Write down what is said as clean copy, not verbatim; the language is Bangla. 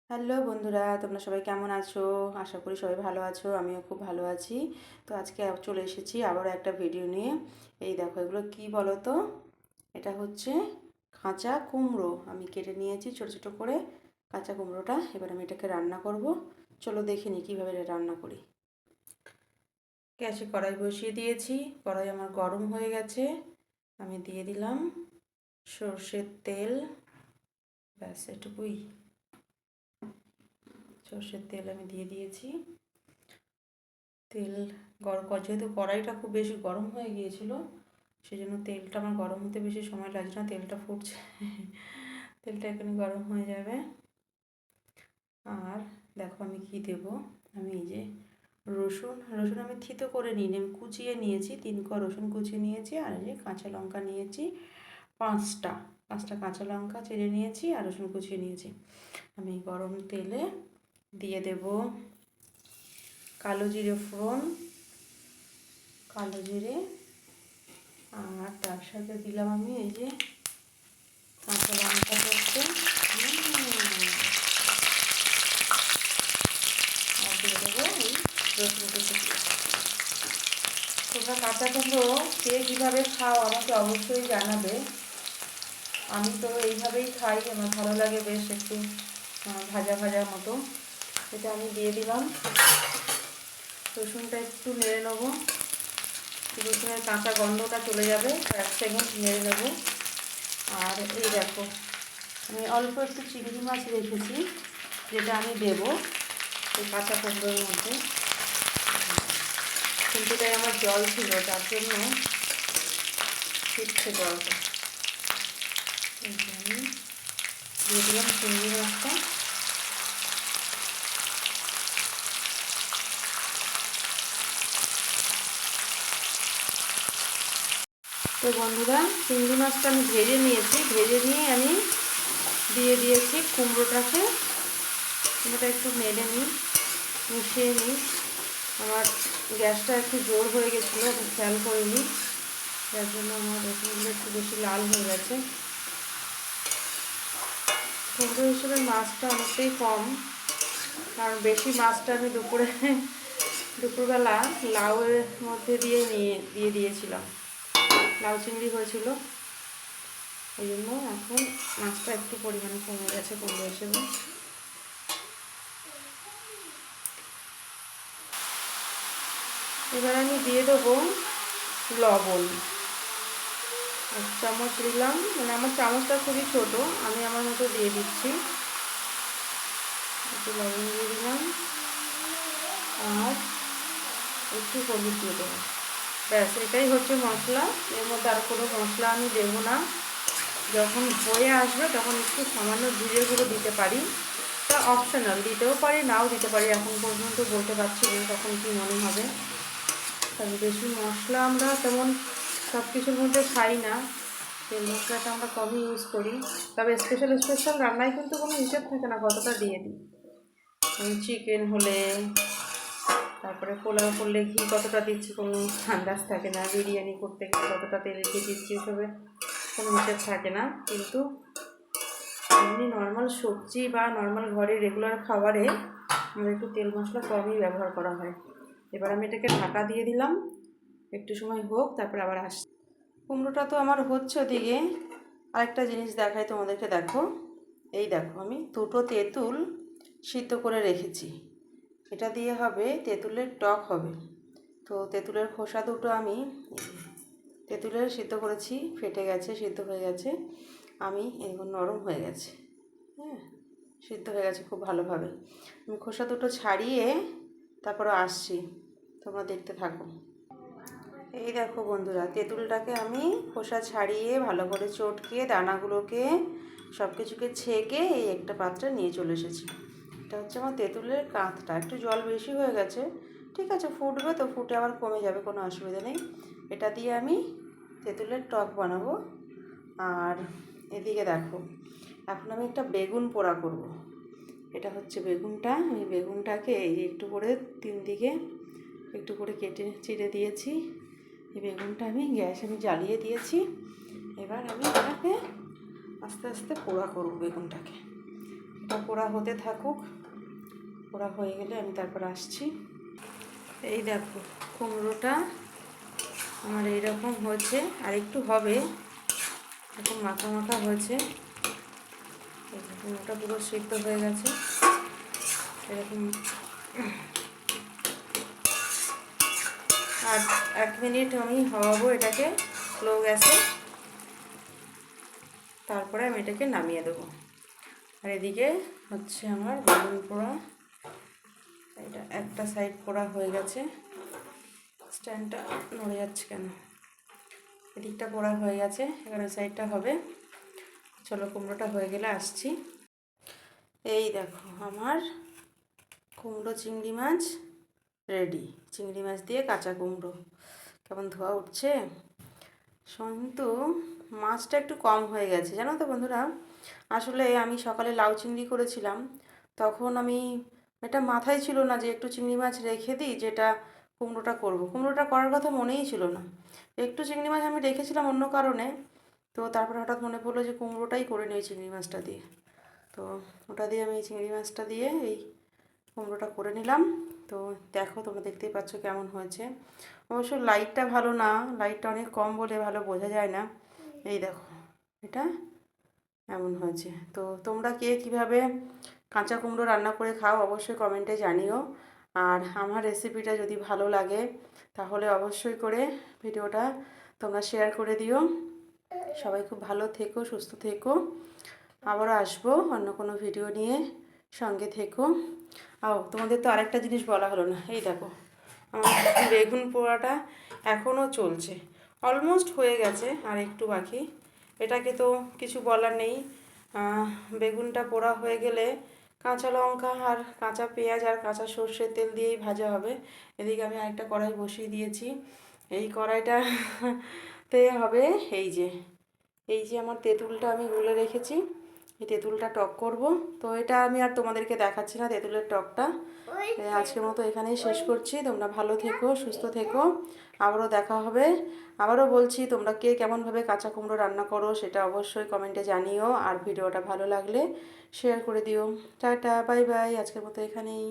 হ্যালো বন্ধুরা, তোমরা সবাই কেমন আছো? আশা করি সবাই ভালো আছো। আমিও খুব ভালো আছি। তো আজকে চলে এসেছি আবারও একটা ভিডিও নিয়ে। এই দেখো, এগুলো কি বলো তো? এটা হচ্ছে কাঁচা কুমড়ো। আমি কেটে নিয়েছি ছোট ছোট করে কাঁচা কুমড়োটা। এবার আমি এটাকে রান্না করব। চলো দেখে নিই কীভাবে এটা রান্না করি। গ্যাসে কড়াই বসিয়ে দিয়েছি। কড়াই আমার গরম হয়ে গেছে। আমি দিয়ে দিলাম সর্ষের তেল। ব্যাস এটুকুই। সর্ষের তেল আমি দিয়ে দিয়েছি। তেল গরম যেহেতু কড়াইটা খুব বেশি গরম হয়ে গিয়েছিল, সেই জন্য তেলটা আমার গরম হতে বেশি সময় লাগছে না। তেলটা ফুটছে, তেলটা এখানে গরম হয়ে যাবে। আর দেখো আমি কি দেব। আমি এই যে রসুন রসুন আমি থিতো করে নিই, আমি কুচিয়ে নিয়েছি। 3 কোয়া রসুন কুচিয়ে নিয়েছি। আর এই যে কাঁচা লঙ্কা নিয়েছি 5টা। 5টা কাঁচা লঙ্কা চিড়ে নিয়েছি আর রসুন কুচিয়ে নিয়েছি। আমি গরম তেলে দিয়ে দেব কালো জিরে ফোড়ন, কালো জিরে। আর তার সাথে দিলাম আমি এই যে কাঁচা লঙ্কা করতে। আর দিয়ে দেবো এই রসুন কুচি। তোমরা কাঁচা কুমড়ো কে কীভাবে খাও আমাকে অবশ্যই জানাবে। আমি তো এইভাবেই খাই, আমার ভালো লাগে বেশ একটু ভাজা ভাজা মতো। এটা আমি দিয়ে দিলাম। রসুনটা একটু নেড়ে নেবো। রসুনের কাঁচা গন্ধটা চলে যাবে, 1 সেকেন্ড নেড়ে নেবো। আর এই দেখো, আমি অল্প একটু চিংড়ি মাছ রেখেছি, যেটা আমি দেবো এই কাঁচা কুমড়োর মধ্যে। কিন্তু এটাই আমার জল ছিল, তার জন্য ফিরছে জলটা। আমি দিয়ে দিলাম চিংড়ি মাছটা। তো বন্ধুরা, চিংড়ি মাছটা আমি ভেজে নিয়েছি। ভেজে নিয়ে আমি দিয়ে দিয়েছি কুমড়োটাকে। কুমড়োটা একটু নেড়ে নিই, মিশিয়ে নিই। আমার গ্যাসটা একটু জোর হয়ে গেছিলো, আমি খেয়াল করিনি, যার জন্য আমার রসুনগুলো একটু বেশি লাল হয়ে গেছে। কুমড়ো হিসেবে মাছটা অনেকটাই কম, কারণ বেশি মাছটা আমি দুপুরবেলা লাউয়ের মধ্যে দিয়ে দিয়েছিলাম। লাউ চিংড়ি হয়েছিল, ওই জন্য এখন মাছটা একটু পরিমাণে কমে গেছে কুমড়ো হিসেবে। এবার আমি দিয়ে দেবো লবণ। 1 চামচ দিলাম, মানে আমার চামচটা খুবই ছোট, আমি আমার মতো দিয়ে দিচ্ছি। একটু লবণ দিয়ে দিলাম আর একটু হলুদ দিয়ে দেবো। ব্যাস, এটাই হচ্ছে মশলা। এর মধ্যে আর কোনো মশলা আমি দেবো না। যখন হয়ে আসবে তখন একটু সামান্য জিরে গুঁড়ো দিতে পারি, তা অপশনাল, দিতেও পারি নাও দিতে পারি। এখন পর্যন্ত বলতে পারছি না তখন কী মনে হবে। তবে বেশি মশলা আমরা তেমন সব কিছুর মধ্যে খাই না, তেল মশলাটা আমরা কমই ইউজ করি। তবে স্পেশাল রান্নায় কিন্তু কোনো হিসেব থাকে না কতটা দিয়ে দিই। চিকেন হলে, তারপরে পোলাও করলে ঘি কতটা দিচ্ছি কোনো আন্দাজ থাকে না। বিরিয়ানি করতে গেলে কতটা তেল ঘি দিচ্ছি, এসবে কোনো হিসেব থাকে না। কিন্তু এমনি নর্মাল সবজি বা নর্মাল ঘরে রেগুলার খাবারে আমাদের একটু তেল মশলা কমই ব্যবহার করা হয়। এবার আমি এটাকে ঢাকা দিয়ে দিলাম, একটু সময় হোক, তারপরে আবার আসছি। কুমড়োটা তো আমার হচ্ছে ওদিকে। আরেকটা জিনিস দেখাই তোমাদেরকে, দেখো। এই দেখো, আমি 2টো তেঁতুল সিদ্ধ করে রেখেছি। এটা দিয়ে হবে তেঁতুলের টক হবে। তো তেঁতুলের খোসা দুটো আমি তেঁতুলের সিদ্ধ করেছি, ফেটে গেছে, সিদ্ধ হয়ে গেছে। আমি এগুলো নরম হয়ে গেছে, হ্যাঁ, সিদ্ধ হয়ে গেছে খুব ভালোভাবে। আমি খোসা দুটো ছাড়িয়ে তারপরে আসছি, তোমরা দেখতে থাকো। এই দেখো বন্ধুরা, তেঁতুলটাকে আমি খোসা ছাড়িয়ে ভালো করে চটকে দানাগুলোকে সব কিছুকে ছেঁকে এই একটা পাত্রে নিয়ে চলে এসেছি। এটা হচ্ছে আমার তেঁতুলের কাঁধটা। একটু জল বেশি হয়ে গেছে, ঠিক আছে, ফুটবে তো, ফুটে আবার কমে যাবে, কোনো অসুবিধা নেই। এটা দিয়ে আমি তেঁতুলের টক বানাবো। আর এদিকে দেখো, এখন আমি একটা বেগুন পোড়া করব। এটা হচ্ছে বেগুনটা। আমি বেগুনটাকে এই একটু করে 3 দিকে একটু করে কেটে চিড়ে দিয়েছি। এই বেগুনটা আমি জ্বালিয়ে দিয়েছি। এবার আমি এটাকে আস্তে আস্তে পোড়া করব বেগুনটাকে। এটা পোড়া হতে থাকুক, পোড়া হয়ে গেলে আমি তারপর আসছি। এই দেখো কুমড়োটা আমার এইরকম হয়েছে, আর একটু হবে, এরকম মাখা মাখা হয়েছে। কুমড়োটা পুরো সিদ্ধ হয়ে গেছে এরকম। আর 1 মিনিট আমি হওয়াবো এটাকে স্লো গ্যাসে, তারপরে আমি এটাকে নামিয়ে দেবো। আর এদিকে হচ্ছে আমার বেগুন পোড়া, এটা একটা সাইড পোড়া হয়ে গেছে। স্ট্যান্ডটা নড়ে যাচ্ছে কেন? এদিকটা পোড়া হয়ে গেছে, এখানে সাইডটা হবে। চলো কুমড়োটা হয়ে গেলে আসছি। এই দেখো আমার কুমড়ো চিংড়ি মাছ রেডি। চিংড়ি মাছ দিয়ে কাঁচা কুমড়ো, কেমন ধোয়া উঠছে। কিন্তু মাছটা একটু কম হয়ে গেছে জানো তো বন্ধুরা। আসলে আমি সকালে লাউ চিংড়ি করেছিলাম, তখন আমি এটা মাথায় ছিল না যে একটু চিংড়ি মাছ রেখে দিই, যেটা কুমড়োটা করব। কুমড়োটা করার কথা মনেই ছিল না, একটু চিংড়ি মাছ আমি রেখেছিলাম অন্য কারণে। তো তারপরে হঠাৎ মনে পড়লো যে কুমড়োটাই করে নিই চিংড়ি মাছটা দিয়ে। তো ওটা দিয়ে আমি চিংড়ি মাছটা দিয়ে এই কুমড়োটা করে নিলাম। তো দেখো তোমরা দেখতেই পাচ্ছ কেমন হয়েছে। অবশ্য লাইটটা ভালো না, লাইটটা অনেক কম বলে ভালো বোঝা যায় না। এই দেখো এটা এমন হয়েছে। তো তোমরা কে কীভাবে কাঁচা কুমড়ো রান্না করে খাও অবশ্যই কমেন্টে জানিও। আর আমার রেসিপিটা যদি ভালো লাগে তাহলে অবশ্যই করে ভিডিওটা তোমরা শেয়ার করে দিও। সবাই খুব ভালো থেকো, সুস্থ থেকো। আবারও আসবো অন্য কোনো ভিডিও নিয়ে, সঙ্গে থেকো। তোমাদের তো আরেকটা জিনিস বলা হলো না, এই দেখো আমার বেগুন পোড়াটা এখনও চলছে, অলমোস্ট হয়ে গেছে, আর একটু বাকি। এটাকে তো কিছু বলার নেই, বেগুনটা পোড়া হয়ে গেলে কাঁচা লঙ্কা আর কাঁচা পেঁয়াজ আর কাঁচা সর্ষের তেল দিয়েই ভাজা হবে। এদিকে আমি আরেকটা কড়াই বসিয়ে দিয়েছি। এই কড়াইটাতে হবে এই যে আমার তেঁতুলটা আমি গুলে রেখেছি, এই তেঁতুলটা টক করব। তো এটা আমি আর তোমাদেরকে দেখাচ্ছি না তেঁতুলের টকটা। আজকের মতো এখানেই শেষ করছি। তোমরা ভালো থেকো, সুস্থ থেকো, আবারও দেখা হবে। আবারও বলছি তোমরা কে কেমনভাবে কাঁচা কুমড়ো রান্না করো সেটা অবশ্যই কমেন্টে জানিও। আর ভিডিওটা ভালো লাগলে শেয়ার করে দিও। টাটা, বাই বাই, আজকের মতো এখানেই।